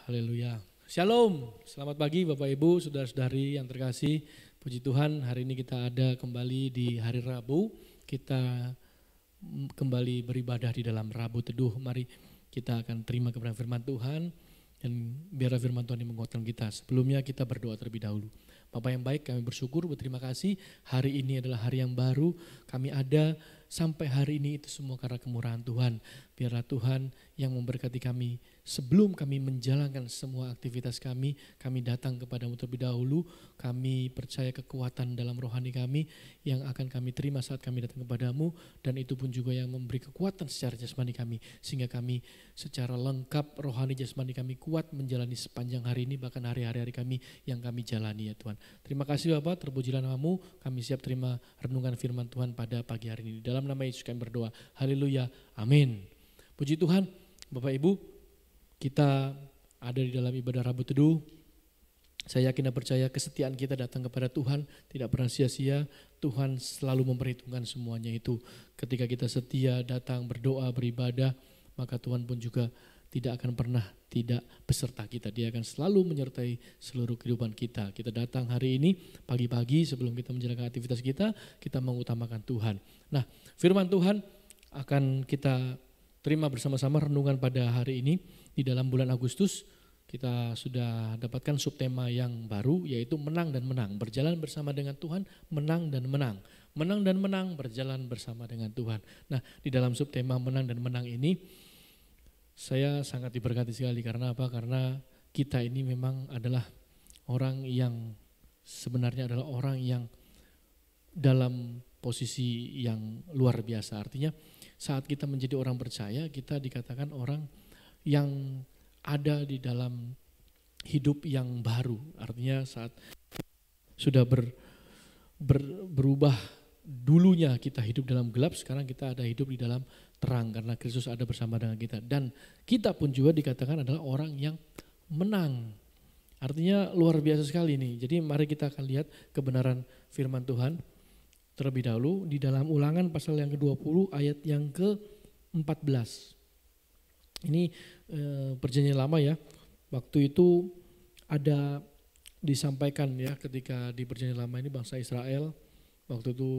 Haleluya. Shalom, selamat pagi Bapak Ibu, saudara-saudari yang terkasih. Puji Tuhan, hari ini kita ada kembali di hari Rabu. Kita kembali beribadah di dalam Rabu Teduh. Mari kita akan terima kebenaran firman Tuhan dan biarlah firman Tuhan yang menguatkan kita. Sebelumnya kita berdoa terlebih dahulu. Bapak yang baik, kami bersyukur, berterima kasih. Hari ini adalah hari yang baru. Kami ada sampai hari ini itu semua karena kemurahan Tuhan. Biarlah Tuhan yang memberkati kami. Sebelum kami menjalankan semua aktivitas kami datang kepadamu terlebih dahulu. Kami percaya kekuatan dalam rohani kami yang akan kami terima saat kami datang kepadamu. Dan itu pun juga yang memberi kekuatan secara jasmani kami. Sehingga kami secara lengkap rohani jasmani kami kuat menjalani sepanjang hari ini. Bahkan hari-hari kami yang kami jalani ya Tuhan. Terima kasih Bapak, terpujilah namamu. Kami siap terima renungan firman Tuhan pada pagi hari ini. Dalam nama Yesus kami berdoa. Haleluya, amin. Puji Tuhan, Bapak Ibu, kita ada di dalam ibadah Rabu Teduh. Saya yakin dan percaya kesetiaan kita datang kepada Tuhan tidak pernah sia-sia. Tuhan selalu memperhitungkan semuanya itu. Ketika kita setia datang berdoa, beribadah, maka Tuhan pun juga tidak akan pernah tidak beserta kita. Dia akan selalu menyertai seluruh kehidupan kita. Kita datang hari ini pagi-pagi sebelum kita menjalankan aktivitas kita mengutamakan Tuhan. Nah, firman Tuhan akan kita terima bersama-sama renungan pada hari ini. Di dalam bulan Agustus kita sudah dapatkan subtema yang baru yaitu menang dan menang. Berjalan bersama dengan Tuhan, menang dan menang. Menang dan menang, berjalan bersama dengan Tuhan. Nah, di dalam subtema menang dan menang ini saya sangat diberkati sekali. Karena apa? Karena kita ini memang adalah orang yang sebenarnya adalah orang yang dalam posisi yang luar biasa. Artinya saat kita menjadi orang percaya, kita dikatakan orang yang ada di dalam hidup yang baru. Artinya saat sudah berubah, dulunya kita hidup dalam gelap, sekarang kita ada hidup di dalam terang karena Kristus ada bersama dengan kita. Dan kita pun juga dikatakan adalah orang yang menang. Artinya luar biasa sekali nih. Jadi mari kita akan lihat kebenaran firman Tuhan terlebih dahulu di dalam Ulangan pasal yang ke-20 ayat yang ke-14. Ini perjanjian lama ya. Waktu itu ada disampaikan ya ketika di perjanjian lama ini bangsa Israel waktu itu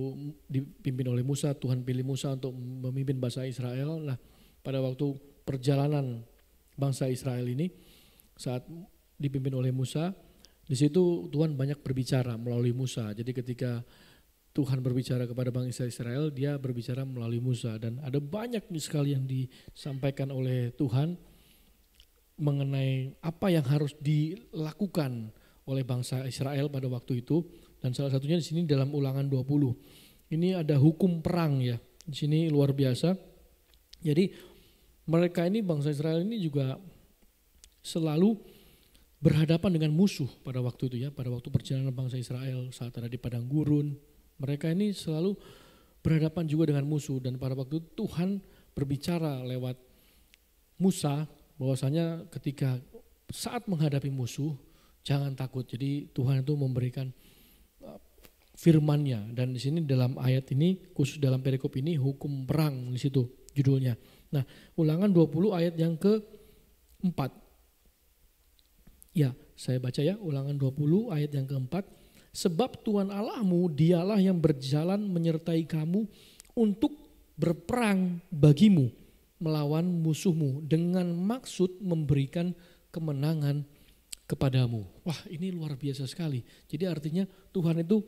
dipimpin oleh Musa, Tuhan pilih Musa untuk memimpin bangsa Israel. Nah, pada waktu perjalanan bangsa Israel ini saat dipimpin oleh Musa, di situ Tuhan banyak berbicara melalui Musa. Jadi ketika Tuhan berbicara kepada bangsa Israel, dia berbicara melalui Musa. Dan ada banyak sekali yang disampaikan oleh Tuhan mengenai apa yang harus dilakukan oleh bangsa Israel pada waktu itu. Dan salah satunya di sini dalam Ulangan 20. Ini ada hukum perang ya. Di sini luar biasa. Jadi mereka ini bangsa Israel ini juga selalu berhadapan dengan musuh pada waktu itu ya. Pada waktu perjalanan bangsa Israel saat ada di padang gurun. Mereka ini selalu berhadapan juga dengan musuh dan pada waktu itu Tuhan berbicara lewat Musa bahwasanya ketika saat menghadapi musuh jangan takut. Jadi Tuhan itu memberikan firman-Nya dan di sini dalam ayat ini khusus dalam perikop ini hukum perang di situ judulnya. Nah, Ulangan 20 ayat yang ke-4. Ya, saya baca ya, Ulangan 20 ayat yang ke-4. Sebab Tuhan Allahmu dialah yang berjalan menyertai kamu untuk berperang bagimu melawan musuhmu dengan maksud memberikan kemenangan kepadamu. Wah, ini luar biasa sekali. Jadi artinya Tuhan itu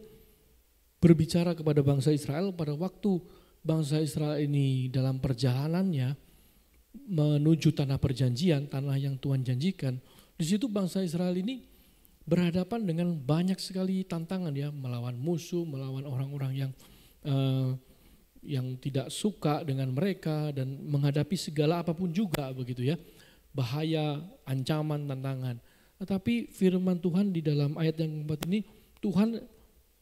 berbicara kepada bangsa Israel pada waktu bangsa Israel ini dalam perjalanannya menuju tanah perjanjian, tanah yang Tuhan janjikan. Di situ bangsa Israel ini berhadapan dengan banyak sekali tantangan ya, melawan musuh, melawan orang-orang yang tidak suka dengan mereka dan menghadapi segala apapun juga begitu ya, bahaya, ancaman, tantangan. Tetapi firman Tuhan di dalam ayat yang keempat ini Tuhan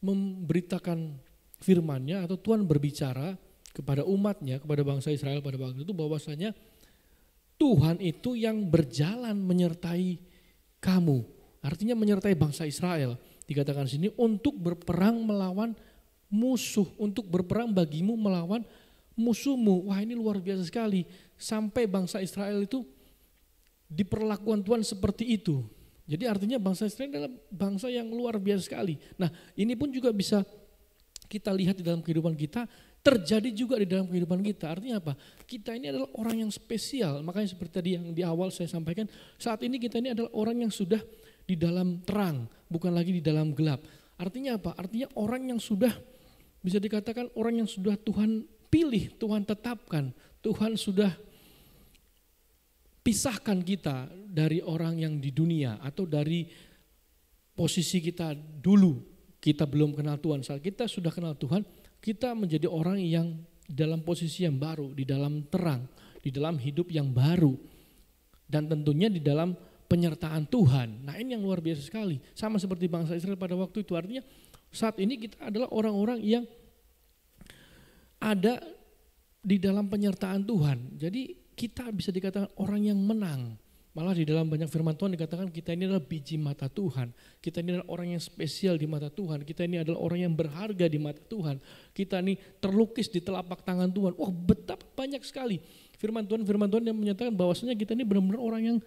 memberitakan firman-Nya atau Tuhan berbicara kepada umat-Nya, kepada bangsa Israel pada waktu itu bahwasanya Tuhan itu yang berjalan menyertai kamu. Artinya menyertai bangsa Israel. Dikatakan sini untuk berperang melawan musuh. Untuk berperang bagimu melawan musuhmu. Wah, ini luar biasa sekali. Sampai bangsa Israel itu diperlakukan Tuhan seperti itu. Jadi artinya bangsa Israel adalah bangsa yang luar biasa sekali. Nah, ini pun juga bisa kita lihat di dalam kehidupan kita, terjadi juga di dalam kehidupan kita. Artinya apa? Kita ini adalah orang yang spesial. Makanya seperti tadi yang di awal saya sampaikan, saat ini kita ini adalah orang yang sudah di dalam terang, bukan lagi di dalam gelap. Artinya apa? Artinya orang yang sudah, bisa dikatakan orang yang sudah Tuhan pilih, Tuhan tetapkan, Tuhan sudah pisahkan kita dari orang yang di dunia atau dari posisi kita dulu. Kita belum kenal Tuhan. Saat kita sudah kenal Tuhan, kita menjadi orang yang dalam posisi yang baru, di dalam terang, di dalam hidup yang baru. Dan tentunya di dalam penyertaan Tuhan. Nah, ini yang luar biasa sekali. Sama seperti bangsa Israel pada waktu itu. Artinya saat ini kita adalah orang-orang yang ada di dalam penyertaan Tuhan. Jadi kita bisa dikatakan orang yang menang. Malah di dalam banyak firman Tuhan dikatakan kita ini adalah biji mata Tuhan. Kita ini adalah orang yang spesial di mata Tuhan. Kita ini adalah orang yang berharga di mata Tuhan. Kita ini terlukis di telapak tangan Tuhan. Wah, betapa banyak sekali firman Tuhan yang menyatakan bahwasanya kita ini benar-benar orang yang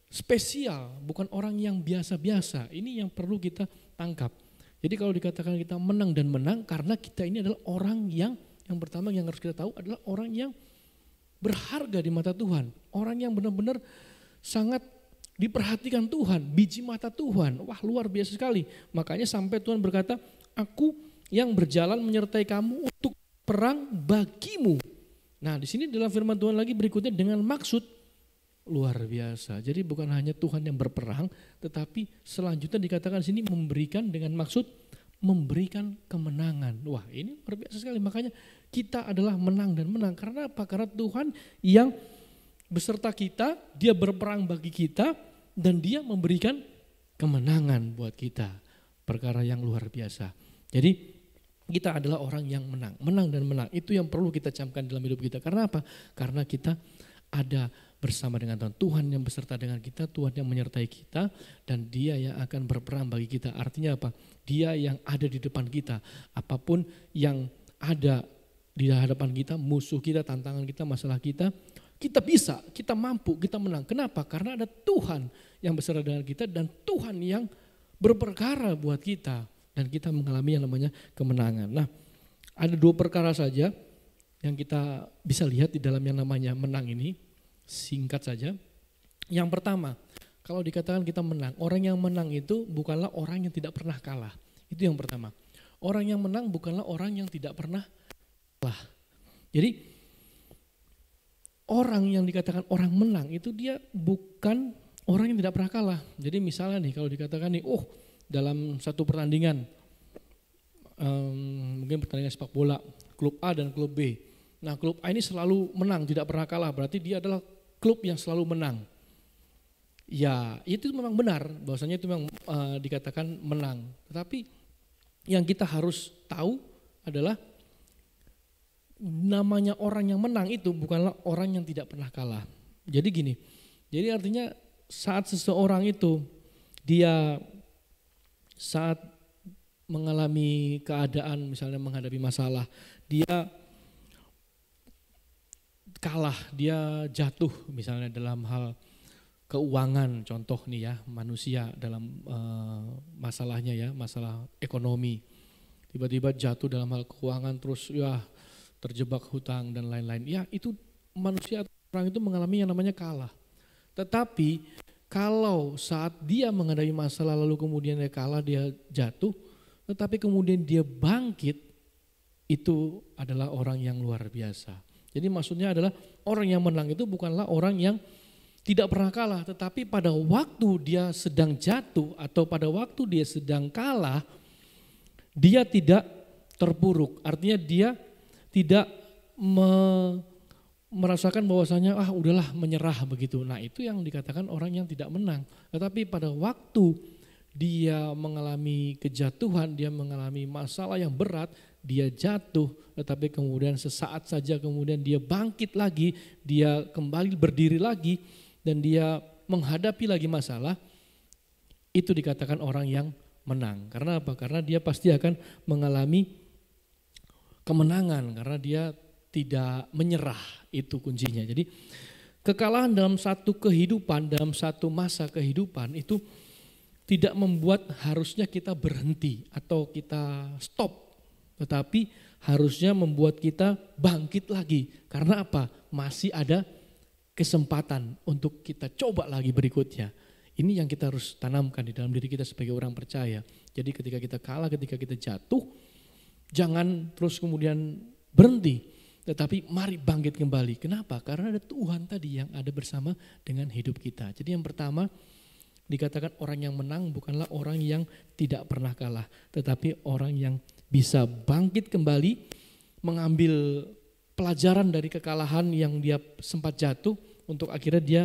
spesial, bukan orang yang biasa-biasa. Ini yang perlu kita tangkap. Jadi kalau dikatakan kita menang dan menang, karena kita ini adalah orang yang pertama yang harus kita tahu adalah orang yang berharga di mata Tuhan. Orang yang benar-benar sangat diperhatikan Tuhan, biji mata Tuhan. Wah, luar biasa sekali. Makanya sampai Tuhan berkata, aku yang berjalan menyertai kamu untuk perang bagimu. Nah, di sini dalam firman Tuhan lagi berikutnya dengan maksud luar biasa. Jadi bukan hanya Tuhan yang berperang, tetapi selanjutnya dikatakan di sini memberikan dengan maksud memberikan kemenangan. Wah, ini luar biasa sekali. Makanya kita adalah menang dan menang. Karena apa? Karena Tuhan yang beserta kita, dia berperang bagi kita, dan dia memberikan kemenangan buat kita. Perkara yang luar biasa. Jadi kita adalah orang yang menang dan menang. Itu yang perlu kita camkan dalam hidup kita. Karena apa? Karena kita ada bersama dengan Tuhan. Tuhan yang beserta dengan kita, Tuhan yang menyertai kita, dan dia yang akan berperang bagi kita. Artinya apa? Dia yang ada di depan kita. Apapun yang ada di hadapan kita, musuh kita, tantangan kita, masalah kita bisa, kita mampu, kita menang. Kenapa? Karena ada Tuhan yang beserta dengan kita dan Tuhan yang berperkara buat kita. Dan kita mengalami yang namanya kemenangan. Nah, ada dua perkara saja yang kita bisa lihat di dalam yang namanya menang ini. Singkat saja. Yang pertama, kalau dikatakan kita menang, orang yang menang itu bukanlah orang yang tidak pernah kalah. Itu yang pertama. Orang yang menang bukanlah orang yang tidak pernah kalah. Jadi orang yang dikatakan orang menang itu dia bukan orang yang tidak pernah kalah. Jadi misalnya nih kalau dikatakan nih, dalam satu pertandingan, mungkin pertandingan sepak bola, klub A dan klub B. Nah, klub A ini selalu menang, tidak pernah kalah, berarti dia adalah klub yang selalu menang. Ya, itu memang benar, bahwasanya itu memang dikatakan menang. Tetapi yang kita harus tahu adalah namanya orang yang menang itu bukanlah orang yang tidak pernah kalah. Jadi gini, jadi artinya saat seseorang itu dia saat mengalami keadaan misalnya menghadapi masalah, dia kalah, dia jatuh misalnya dalam hal keuangan, contoh nih ya, manusia dalam masalahnya ya, masalah ekonomi, tiba-tiba jatuh dalam hal keuangan terus ya terjebak hutang dan lain-lain, ya itu manusia orang itu mengalami yang namanya kalah. Tetapi kalau saat dia menghadapi masalah lalu kemudian dia kalah, dia jatuh, tetapi kemudian dia bangkit, itu adalah orang yang luar biasa. Jadi maksudnya adalah orang yang menang itu bukanlah orang yang tidak pernah kalah, tetapi pada waktu dia sedang jatuh atau pada waktu dia sedang kalah, dia tidak terpuruk. Artinya dia tidak merasakan bahwasanya udahlah menyerah begitu. Nah, itu yang dikatakan orang yang tidak menang. Tetapi pada waktu dia mengalami kejatuhan, dia mengalami masalah yang berat, dia jatuh, tetapi kemudian sesaat saja kemudian dia bangkit lagi, dia kembali berdiri lagi, dan dia menghadapi lagi masalah, itu dikatakan orang yang menang. Karena apa? Karena dia pasti akan mengalami kemenangan, karena dia tidak menyerah, itu kuncinya. Jadi Kekalahan dalam satu kehidupan, dalam satu masa kehidupan itu tidak membuat harusnya kita berhenti atau kita stop. Tetapi harusnya membuat kita bangkit lagi. Karena apa? Masih ada kesempatan untuk kita coba lagi berikutnya. Ini yang kita harus tanamkan di dalam diri kita sebagai orang percaya. Jadi ketika kita kalah, ketika kita jatuh, jangan terus kemudian berhenti. Tetapi mari bangkit kembali. Kenapa? Karena ada Tuhan tadi yang ada bersama dengan hidup kita. Jadi yang pertama dikatakan orang yang menang bukanlah orang yang tidak pernah kalah. Tetapi orang yang bisa bangkit kembali, mengambil pelajaran dari kekalahan yang dia sempat jatuh. Untuk akhirnya dia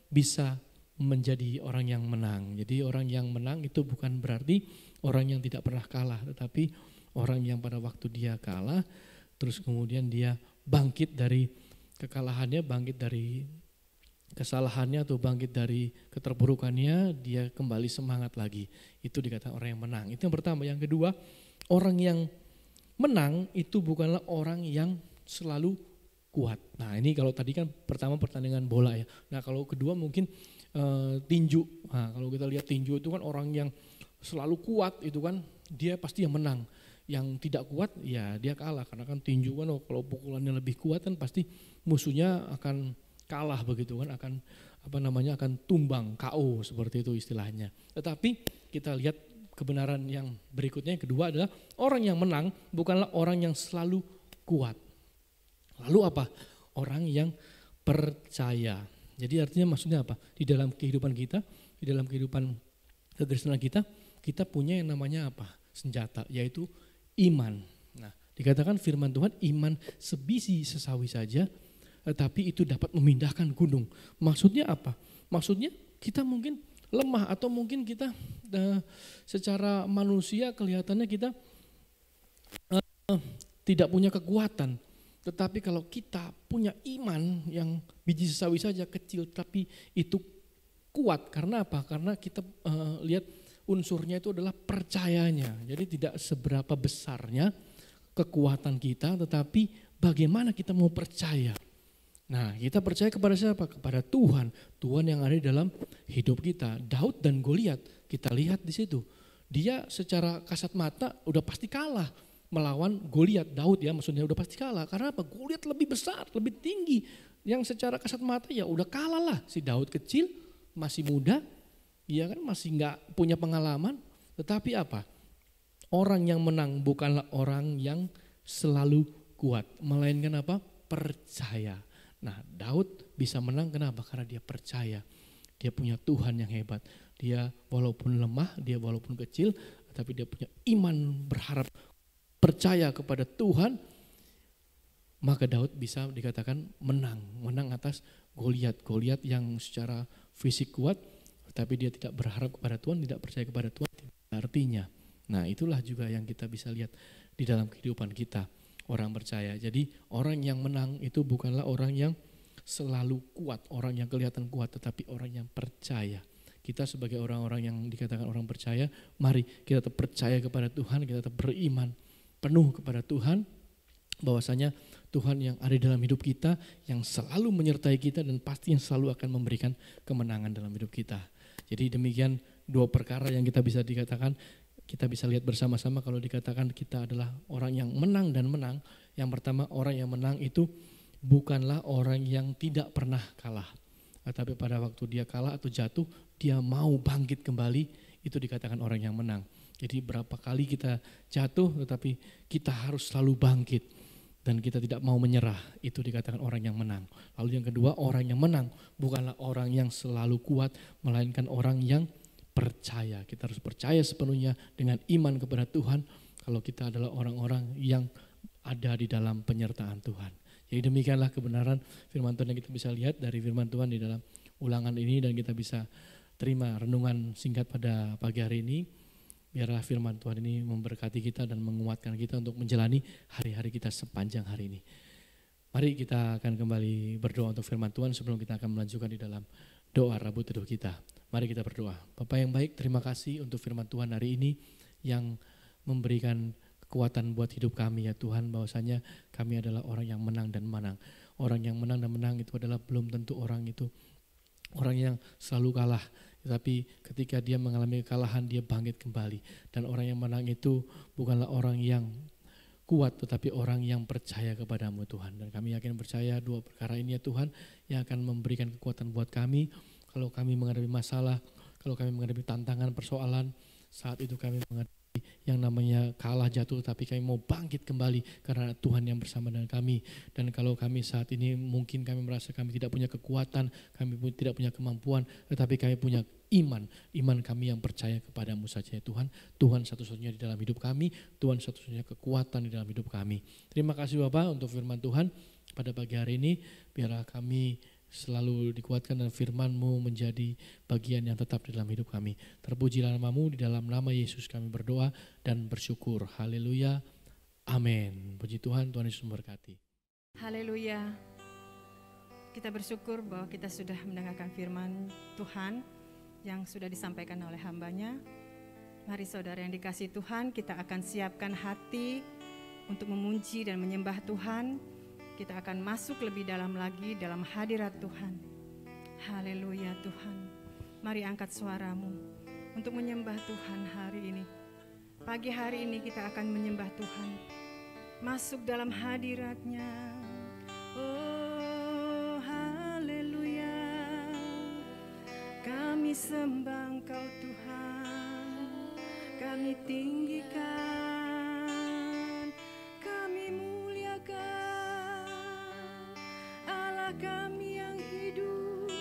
bisa menjadi orang yang menang. Jadi orang yang menang itu bukan berarti orang yang tidak pernah kalah. Tetapi orang yang pada waktu dia kalah, terus kemudian dia bangkit dari kekalahannya, bangkit dari kesalahannya atau bangkit dari keterpurukannya, dia kembali semangat lagi. Itu dikatakan orang yang menang. Itu yang pertama. Yang kedua, orang yang menang itu bukanlah orang yang selalu kuat. Nah ini kalau tadi kan pertama pertandingan bola ya. Nah kalau kedua mungkin tinju. Nah, kalau kita lihat tinju itu kan orang yang selalu kuat itu kan dia pasti yang menang. Yang tidak kuat ya dia kalah, karena kan tinju kan kalau pukulannya lebih kuat kan pasti musuhnya akan kalah begitu kan, akan tumbang KO seperti itu istilahnya. Tetapi kita lihat kebenaran yang berikutnya, yang kedua adalah orang yang menang bukanlah orang yang selalu kuat. Lalu apa? Orang yang percaya. Jadi artinya maksudnya apa? Di dalam kehidupan kita, di dalam kehidupan kekristenan kita punya yang namanya apa? Senjata, yaitu iman. Nah, dikatakan firman Tuhan, iman sebiji sesawi saja, tetapi itu dapat memindahkan gunung. Maksudnya apa? Maksudnya kita mungkin lemah atau mungkin kita secara manusia kelihatannya kita tidak punya kekuatan. Tetapi kalau kita punya iman yang biji sesawi saja kecil, tapi itu kuat. Karena apa? Karena kita lihat unsurnya itu adalah percayanya. Jadi tidak seberapa besarnya kekuatan kita, tetapi bagaimana kita mau percaya. Nah, kita percaya kepada siapa? Kepada Tuhan. Tuhan yang ada di dalam hidup kita. Daud dan Goliat, kita lihat di situ. Dia secara kasat mata udah pasti kalah melawan Goliat. Daud ya maksudnya udah pasti kalah. Karena apa? Goliat lebih besar, lebih tinggi. Yang secara kasat mata ya udah kalah lah. Si Daud kecil, masih muda, dia kan masih nggak punya pengalaman. Tetapi apa? Orang yang menang bukanlah orang yang selalu kuat. Melainkan apa? Percaya. Nah, Daud bisa menang kenapa? Karena dia percaya. Dia punya Tuhan yang hebat. Dia walaupun lemah, dia walaupun kecil, tapi dia punya iman, berharap, percaya kepada Tuhan. Maka Daud bisa dikatakan menang. Menang atas Goliat. Goliat yang secara fisik kuat, tapi dia tidak berharap kepada Tuhan, tidak percaya kepada Tuhan. Artinya, nah itulah juga yang kita bisa lihat di dalam kehidupan kita. Orang percaya. Jadi orang yang menang itu bukanlah orang yang selalu kuat, orang yang kelihatan kuat, tetapi orang yang percaya. Kita sebagai orang-orang yang dikatakan orang percaya, mari kita tetap percaya kepada Tuhan, kita tetap beriman penuh kepada Tuhan, bahwasanya Tuhan yang ada dalam hidup kita, yang selalu menyertai kita dan pasti yang selalu akan memberikan kemenangan dalam hidup kita. Jadi demikian dua perkara yang kita bisa dikatakan. Kita bisa lihat bersama-sama kalau dikatakan kita adalah orang yang menang dan menang. Yang pertama, orang yang menang itu bukanlah orang yang tidak pernah kalah. Tapi pada waktu dia kalah atau jatuh, dia mau bangkit kembali, itu dikatakan orang yang menang. Jadi berapa kali kita jatuh tetapi kita harus selalu bangkit. Dan kita tidak mau menyerah, itu dikatakan orang yang menang. Lalu yang kedua, orang yang menang bukanlah orang yang selalu kuat, melainkan orang yang percaya. Kita harus percaya sepenuhnya dengan iman kepada Tuhan kalau kita adalah orang-orang yang ada di dalam penyertaan Tuhan. Jadi demikianlah kebenaran firman Tuhan yang kita bisa lihat dari firman Tuhan di dalam ulangan ini, dan kita bisa terima renungan singkat pada pagi hari ini. Biarlah firman Tuhan ini memberkati kita dan menguatkan kita untuk menjalani hari-hari kita sepanjang hari ini. Mari kita akan kembali berdoa untuk firman Tuhan sebelum kita akan melanjutkan di dalam doa Rabu Teduh kita. Mari kita berdoa. Bapa yang baik, terima kasih untuk firman Tuhan hari ini yang memberikan kekuatan buat hidup kami ya Tuhan, bahwasanya kami adalah orang yang menang dan menang. orang yang menang dan menang itu adalah belum tentu orang itu orang yang selalu kalah. Tetapi ketika dia mengalami kekalahan, dia bangkit kembali. Dan orang yang menang itu bukanlah orang yang kuat, tetapi orang yang percaya kepadamu Tuhan. Dan kami yakin percaya dua perkara ini ya Tuhan, yang akan memberikan kekuatan buat kami. Kalau kami menghadapi masalah, kalau kami menghadapi tantangan, persoalan, saat itu kami menghadapi yang namanya kalah jatuh, tapi kami mau bangkit kembali karena Tuhan yang bersama dengan kami. Dan kalau kami saat ini mungkin kami merasa kami tidak punya kekuatan, kami pun tidak punya kemampuan, tetapi kami punya iman kami yang percaya kepadamu saja ya Tuhan. Tuhan satu-satunya di dalam hidup kami, Tuhan satu-satunya kekuatan di dalam hidup kami. Terima kasih Bapak untuk firman Tuhan pada pagi hari ini. Biarlah kami selalu dikuatkan dan firman-Mu menjadi bagian yang tetap di dalam hidup kami. Terpujilah nama-Mu, di dalam nama Yesus kami berdoa dan bersyukur. Haleluya. Amin. Puji Tuhan, Tuhan Yesus memberkati. Haleluya. Kita bersyukur bahwa kita sudah mendengarkan firman Tuhan yang sudah disampaikan oleh hamba-Nya. Mari saudara yang dikasihi Tuhan, kita akan siapkan hati untuk memuji dan menyembah Tuhan. Kita akan masuk lebih dalam lagi dalam hadirat Tuhan. Haleluya Tuhan. Mari angkat suaramu untuk menyembah Tuhan hari ini. Pagi hari ini kita akan menyembah Tuhan. Masuk dalam hadirat-Nya. Oh haleluya. Kami sembah Engkau Tuhan. Kami tinggikan. Kami muliakan. Kami yang hidup,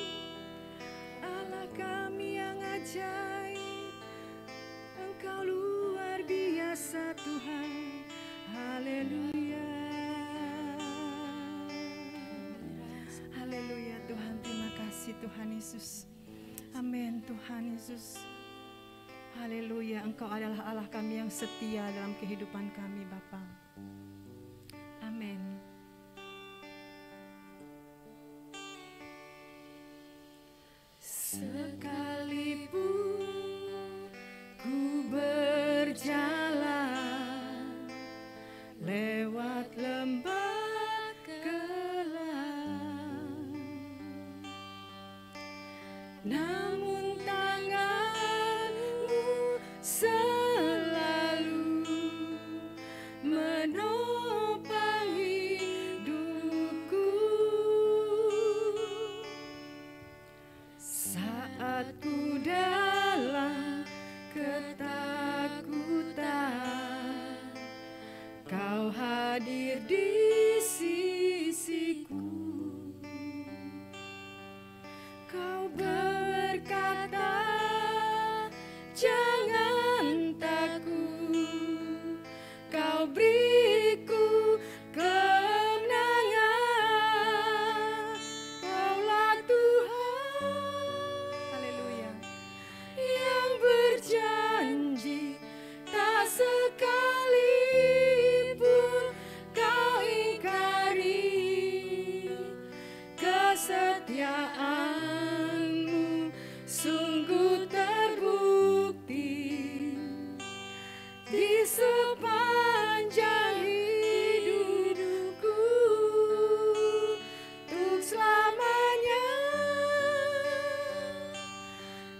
Allah kami yang ajaib, Engkau luar biasa Tuhan, haleluya. Haleluya Tuhan, terima kasih Tuhan Yesus. Amin Tuhan Yesus. Haleluya, Engkau adalah Allah kami yang setia dalam kehidupan kami Bapa. Amin. Sekalipun ku berjalan lewat lembah kelam, namun tangan-Mu selalu menopang hidupku. Saat ku dalam ketakutan, Kau hadir di sisiku. Kau berkata, jangan takut, Kau beriku kemenangan. Kaulah Tuhan, haleluya, yang berjanji tak sekalipun Kau ingkari. Kesetiaan-Mu sungguh terbukti di sepanjang hidupku, untuk selamanya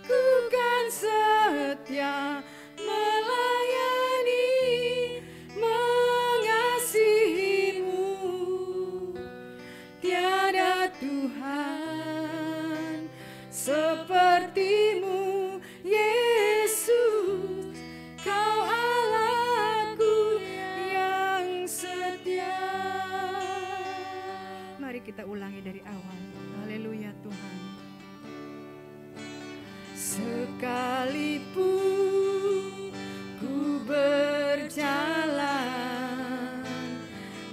ku kan setia melayani, mengasihi-Mu. Tiada Tuhan seperti-Mu, Yesus. Kau Allahku yang setia. Mari kita ulangi dari awal. Haleluya Tuhan. Sekalipun ku berjalan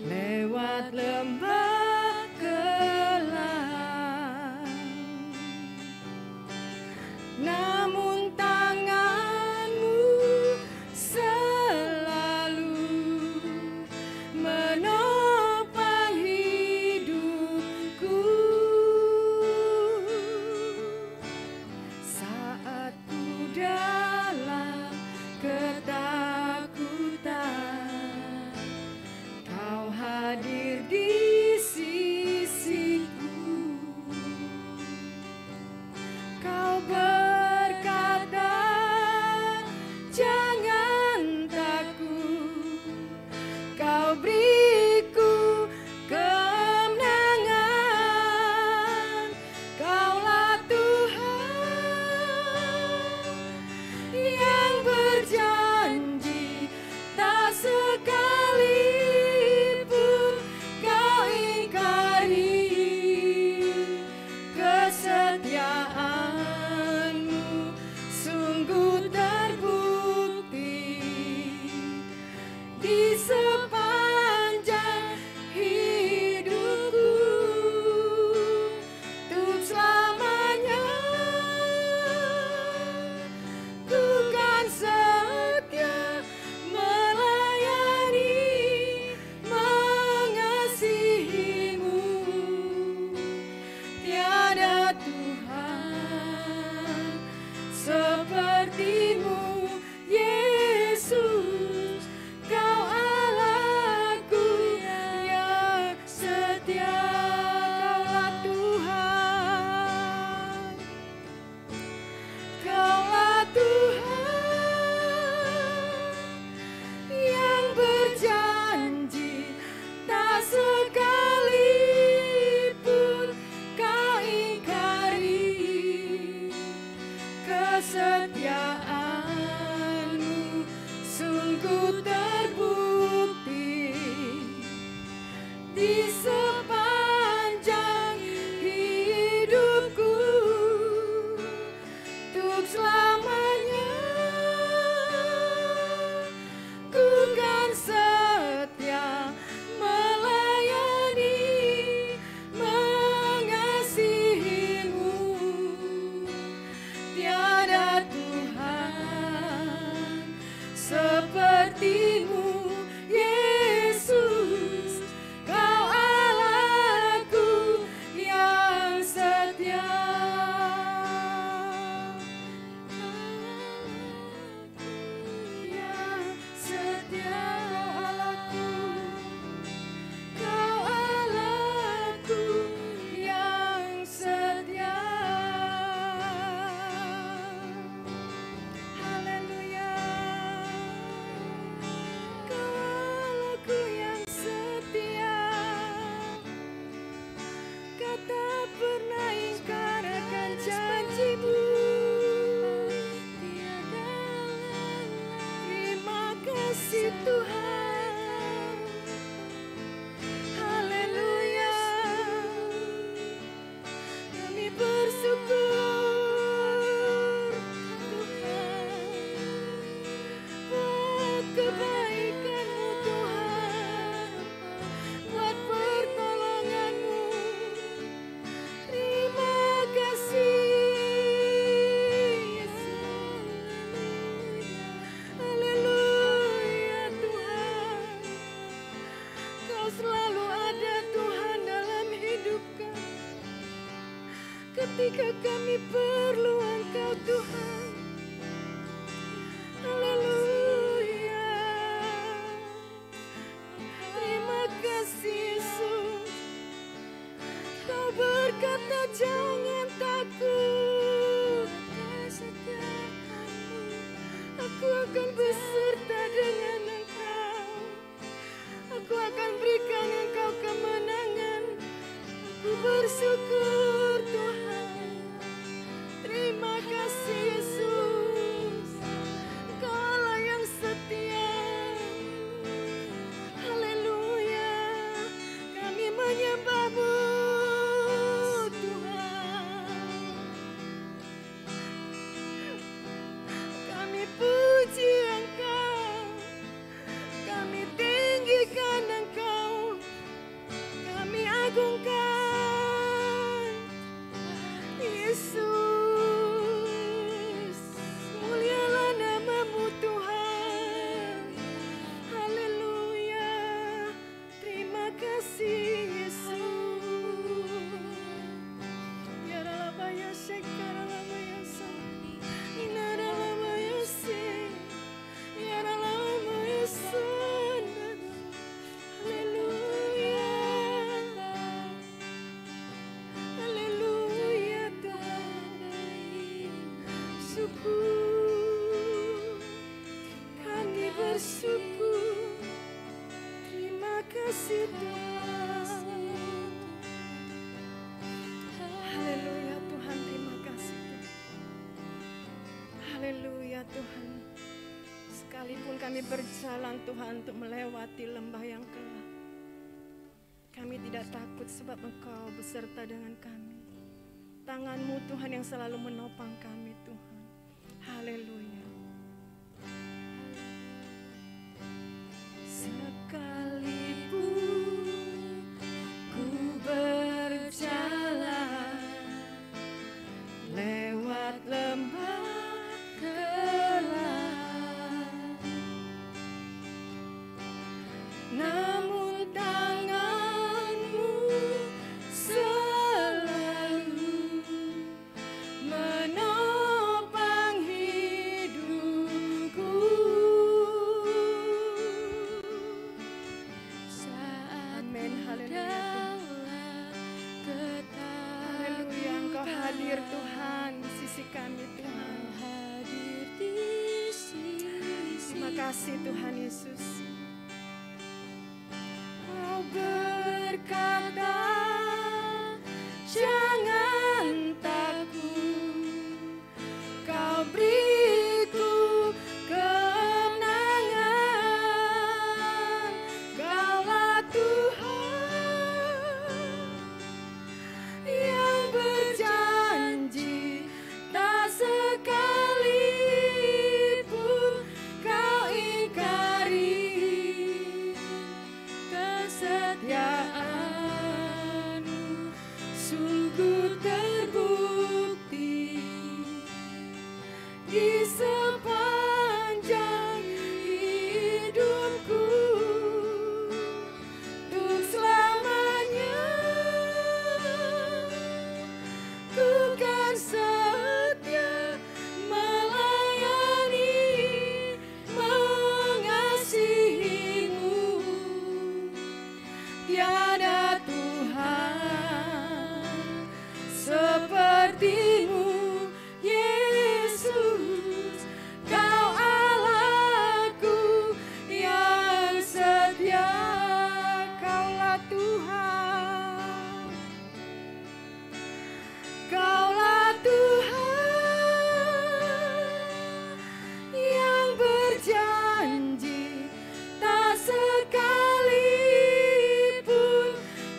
lewat lembah kelam, namun tangan-Mu selalu menopang hidupku. Saat ku dalam ketakutan, Kau hadir di sisiku. kesetiaan-Mu sungguh terbukti di sepanjang hidupku, untuk selamanya ku kan setia melayani, mengasihi-Mu. Tiada Tuhan seperti-Mu, Yesus. Kau Allahku yang setia. Yang setia, Kau Allahku yang setia. Haleluya. Kau Allahku yang setia. Kau tak pernah ingkar akan janji-Mu. Terima kasih Tuhan. Haleluya. Kami bersyukur Tuhan buat kebaikan-Mu Tuhan, buat pertolongan-Mu. Terima kasih Yesus. Haleluya Tuhan. Kau selalu ada Tuhan dalam hidup kami. Ketika kami perlu Engkau Tuhan. Haleluya. Terima kasih Yesus. Kau berkata jangan takut. Aku akan beserta dengan Engkau. Aku akan berikan Engkau kemenangan. Aku bersyukur Tuhan. Terima kasih Yesus. Engkau Allah yang setia. Haleluya. Kami menyembah-Mu Tuhan. Kami puji Engkau. Kami tinggikan Engkau. Kami agungkan Yesus. Mulialah nama-Mu Tuhan. Haleluya. Terima kasih Yesus. Ya Rabba ya Shekara Rabba ya Sani. Inara Rabba ya Se. Ya Rabba ya Sana. Haleluya. Haleluya Tuhan. Syukur. Kami bersyukur. Terima kasih Tuhan. Haleluya Tuhan, terima kasih Tuhan. Haleluya Tuhan. Sekalipun kami berjalan Tuhan untuk melewati lembah yang gelap, kami tidak takut sebab Engkau beserta dengan kami. Tangan-Mu Tuhan yang selalu menopang kami Tuhan. Haleluya. Sekalipun ku berjalan lewat lembah gelap, namun tangan-Mu selalu menopang hidupku. Amin. Haleluya. Haleluya. Engkau hadir Tuhan di sisi kami Tuhan. Terima kasih Tuhan Yesus. Kau berkata jangan takut. Kau sekalipun kau ingkari kesetiaanmu sungguh terbukti di sepanjang hidupku untuk selamanya. Ku kan setia melayani, mengasihimu. Tiada Tuhan sepertimu, Yesus. Kau Allahku yang setia. Kaulah Tuhan, Kaulah Tuhan yang berjanji tak sekalipun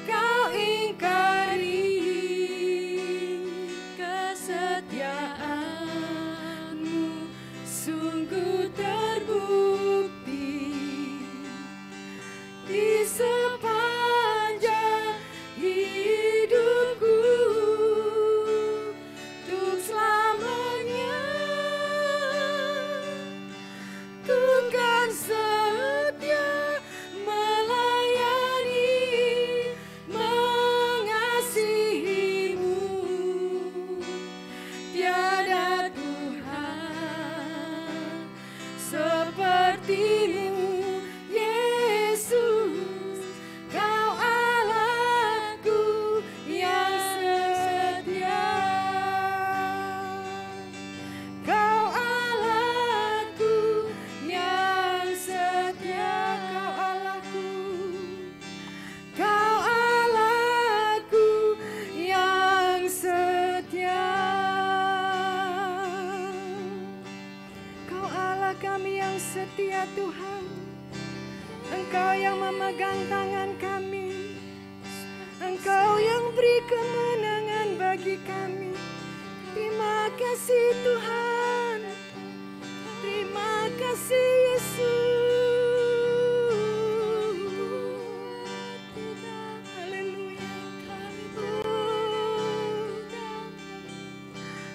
kau ingkari kesetiaanmu sungguh terbukti di sepanjang hidupku untuk selamanya. Ku kan setia melayani, mengasihimu. Tiada Tuhan sepertimu, Yesus. Kau Allahku yang setia. Kau Allahku yang setia. Kau Allahku, Kau Allahku yang setia. Kau Allah kami yang setia Tuhan. Engkau yang memegang tangan kami, Engkau yang beri kemenangan bagi kami. Terima kasih Tuhan, terima kasih Yesus. Haleluya,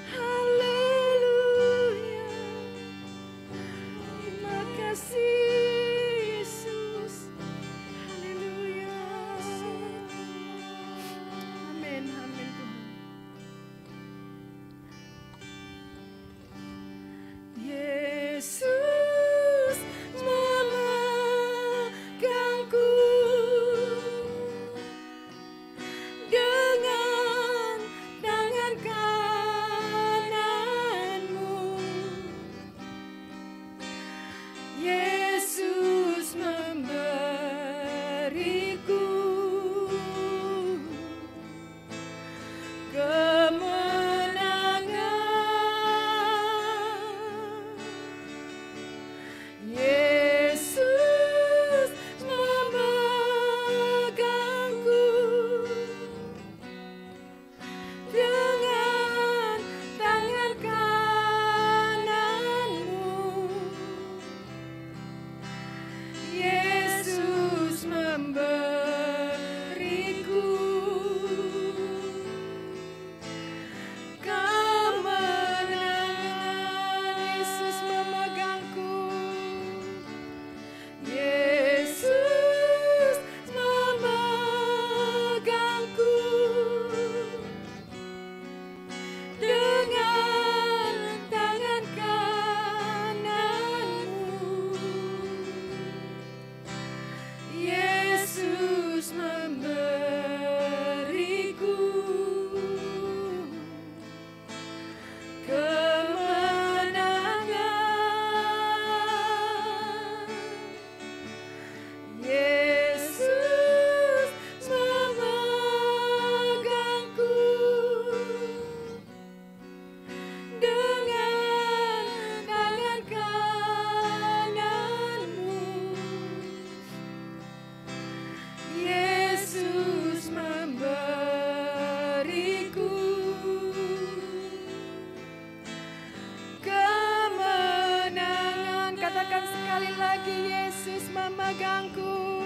haleluya. Terima kasih Yesus. Haleluya. Amin, amin Tuhan. Yesus memegangku.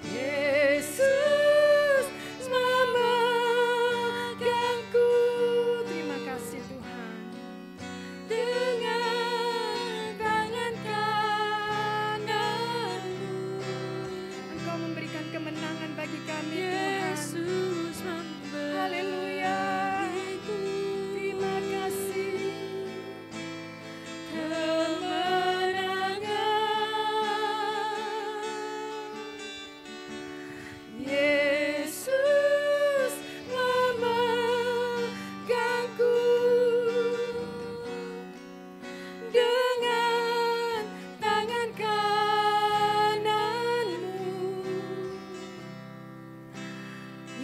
Yesus memegangku. Terima kasih Tuhan. Dengan tangan kananmu Engkau memberikan kemenangan bagi kami Tuhan. Haleluya. Terima kasih. Yesus memegangku dengan tangan kananmu.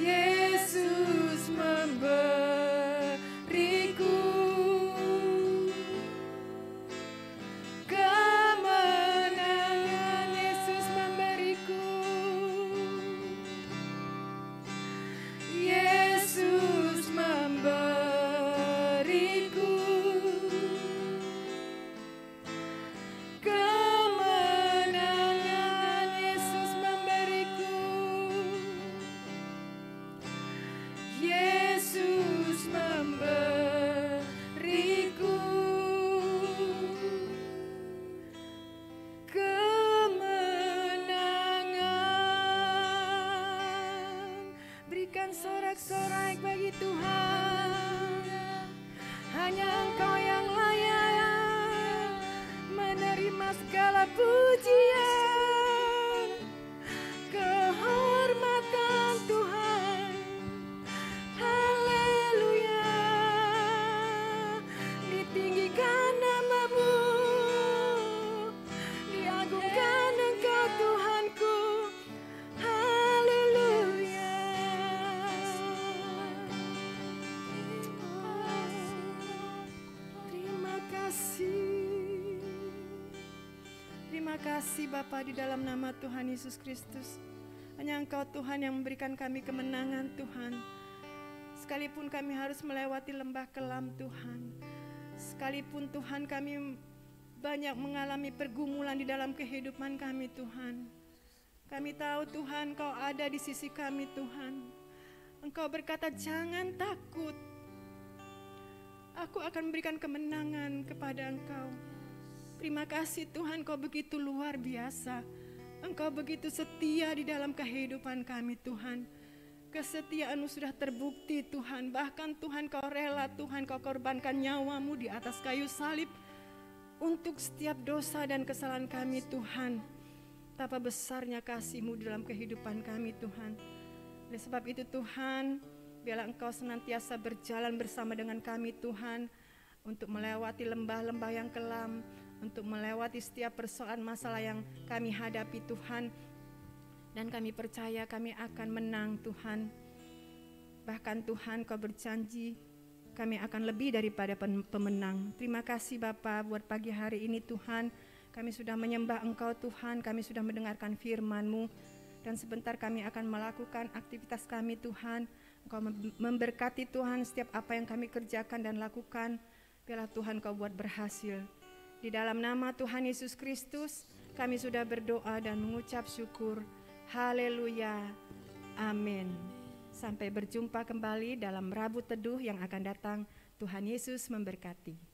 Yesus memberiku kemenangan. Yesus memberiku. Yesus memberiku kemenangan. Yesus memberiku. Yesus memberiku kemenangan. Berikan sorak-sorai bagi Tuhan. Hanya Engkau yang layak menerima segala pujian, kehormatan Tuhan. Haleluya. Ditinggikan nama-Mu, diagungkan Engkau Tuhanku. Haleluya. Terima kasih. Terima kasih Bapa, di dalam nama Tuhan Yesus Kristus. Hanya Engkau Tuhan yang memberikan kami kemenangan Tuhan. Sekalipun kami harus melewati lembah kelam Tuhan. Sekalipun Tuhan kami banyak mengalami pergumulan di dalam kehidupan kami Tuhan. Kami tahu Tuhan Engkau ada di sisi kami Tuhan. Engkau berkata jangan takut. Aku akan memberikan kemenangan kepada Engkau. Terima kasih Tuhan, Engkau begitu luar biasa. Engkau begitu setia di dalam kehidupan kami Tuhan. Kesetiaan-Mu sudah terbukti Tuhan. Bahkan Tuhan Kau rela Tuhan Kau korbankan nyawa-Mu di atas kayu salib untuk setiap dosa dan kesalahan kami Tuhan. Betapa besarnya kasih-Mu dalam kehidupan kami Tuhan. Oleh sebab itu Tuhan, biarlah Engkau senantiasa berjalan bersama dengan kami Tuhan, untuk melewati lembah-lembah yang kelam, untuk melewati setiap persoalan masalah yang kami hadapi Tuhan. Dan kami percaya kami akan menang Tuhan. Bahkan Tuhan Kau berjanji kami akan lebih daripada pemenang. Terima kasih Bapa buat pagi hari ini Tuhan. Kami sudah menyembah Engkau Tuhan, kami sudah mendengarkan firman-Mu. Dan sebentar kami akan melakukan aktivitas kami Tuhan. Engkau memberkati Tuhan setiap apa yang kami kerjakan dan lakukan. Biarlah Tuhan Kau buat berhasil. Di dalam nama Tuhan Yesus Kristus kami sudah berdoa dan mengucap syukur. Haleluya. Amin. Sampai berjumpa kembali dalam Rabu Teduh yang akan datang. Tuhan Yesus memberkati.